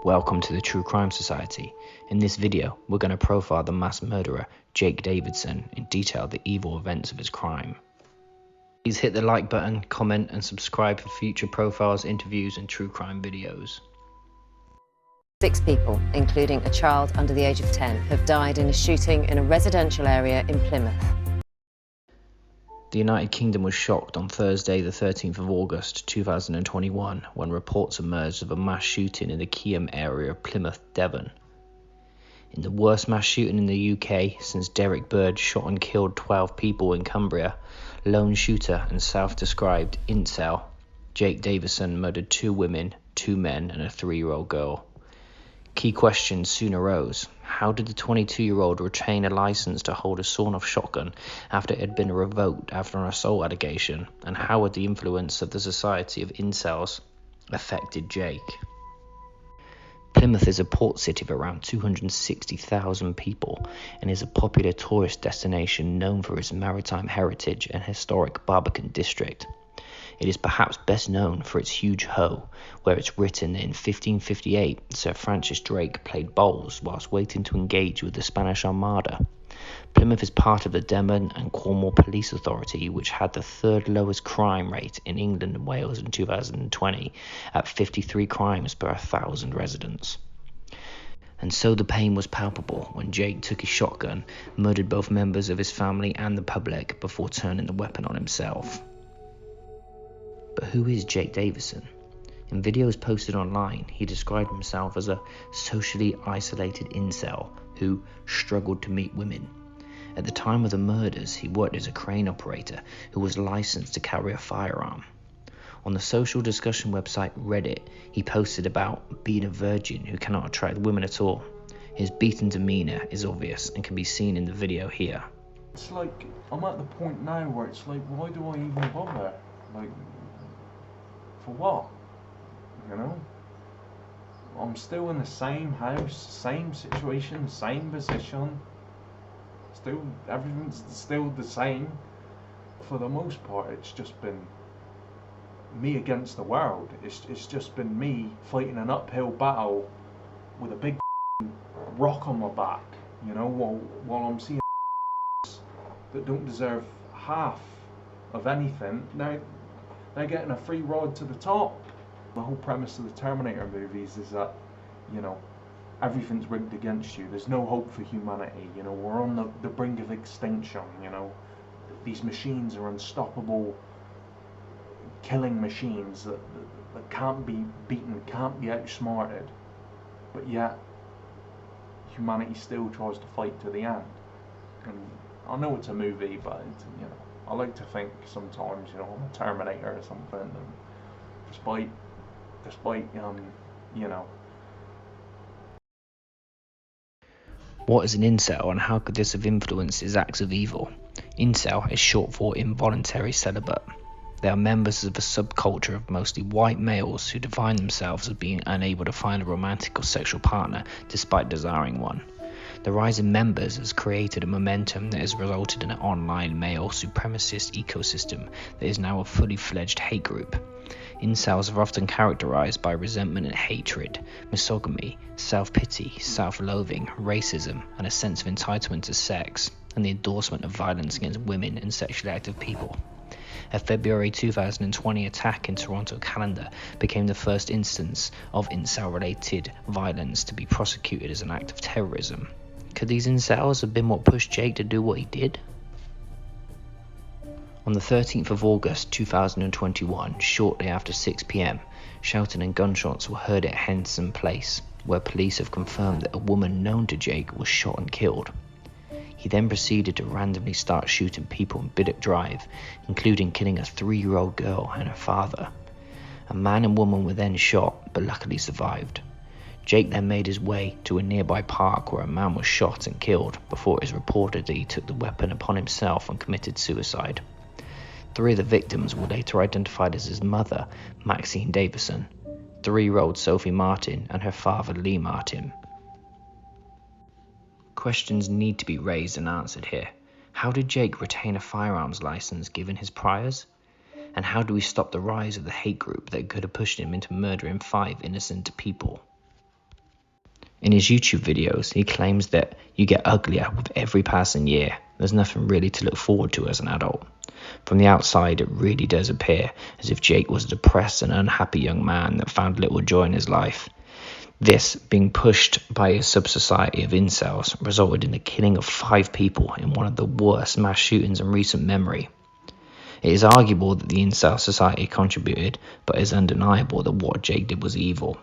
Welcome to the True Crime Society. In this video, we're going to profile the mass murderer Jake Davison and detail the evil events of his crime. Please hit the like button, comment and subscribe for future profiles, interviews and true crime videos. 6 people, including a child under the age of 10, have died in a shooting in a residential area in Plymouth. The United Kingdom was shocked on Thursday the 13th of August 2021 when reports emerged of a mass shooting in the Keyham area of Plymouth, Devon. In the worst mass shooting in the UK since Derek Bird shot and killed 12 people in Cumbria, lone shooter and self-described Incel Jake Davison murdered 2 women, 2 men and a 3-year-old girl. Key questions soon arose. How did the 22-year-old retain a license to hold a sawn-off shotgun after it had been revoked after an assault allegation? And how had the influence of the society of incels affected Jake? Plymouth is a port city of around 260,000 people and is a popular tourist destination known for its maritime heritage and historic Barbican district. It is perhaps best known for its huge hoe, where it's written in 1558 Sir Francis Drake played bowls whilst waiting to engage with the Spanish Armada. Plymouth is part of the Devon and Cornwall Police Authority, which had the 3rd lowest crime rate in England and Wales in 2020 at 53 crimes per 1,000 residents. And so the pain was palpable when Jake took his shotgun, murdered both members of his family and the public before turning the weapon on himself. But who is Jake Davison? In videos posted online, he described himself as a socially isolated incel who struggled to meet women. At the time of the murders, he worked as a crane operator who was licensed to carry a firearm. On the social discussion website Reddit, he posted about being a virgin who cannot attract women at all. His beaten demeanour is obvious and can be seen in the video here. It's like, I'm at the point now where it's like, why do I even bother? Like, for what? You know? I'm still in the same house, same situation, same position. Still, everything's still the same. For the most part, it's just been me against the world. It's just been me fighting an uphill battle with a big rock on my back, you know, while I'm seeing that don't deserve half of anything. Now, they're getting a free ride to the top. The whole premise of the Terminator movies is that, you know, everything's rigged against you. There's no hope for humanity. You know, we're on the brink of extinction. You know, these machines are unstoppable, killing machines that can't be beaten, can't be outsmarted. But yet, humanity still tries to fight to the end. And I know it's a movie, but it's, you know, I like to think sometimes, you know, I'm a Terminator or something, and despite you know. What is an incel and how could this have influenced his acts of evil? Incel is short for involuntary celibate. They are members of a subculture of mostly white males who define themselves as being unable to find a romantic or sexual partner despite desiring one. The rise in members has created a momentum that has resulted in an online male supremacist ecosystem that is now a fully fledged hate group. Incels are often characterized by resentment and hatred, misogyny, self-pity, self-loathing, racism, and a sense of entitlement to sex, and the endorsement of violence against women and sexually active people. A February 2020 attack in Toronto, Canada became the first instance of incel-related violence to be prosecuted as an act of terrorism. Could these incels have been what pushed Jake to do what he did? On the 13th of August 2021, shortly after 6 p.m, shouting and gunshots were heard at Henson Place, where police have confirmed that a woman known to Jake was shot and killed. He then proceeded to randomly start shooting people in Biddock Drive, including killing a 3-year-old girl and her father. A man and woman were then shot, but luckily survived. Jake then made his way to a nearby park where a man was shot and killed before it was reported that he took the weapon upon himself and committed suicide. 3 of the victims were later identified as his mother, Maxine Davison, 3-year-old Sophie Martin, and her father, Lee Martin. Questions need to be raised and answered here. How did Jake retain a firearms license given his priors? And how do we stop the rise of the hate group that could have pushed him into murdering 5 innocent people? In his YouTube videos, he claims that you get uglier with every passing year. There's nothing really to look forward to as an adult. From the outside, it really does appear as if Jake was a depressed and unhappy young man that found little joy in his life. This, being pushed by a sub-society of incels, resulted in the killing of 5 people in one of the worst mass shootings in recent memory. It is arguable that the incel society contributed, but it is undeniable that what Jake did was evil.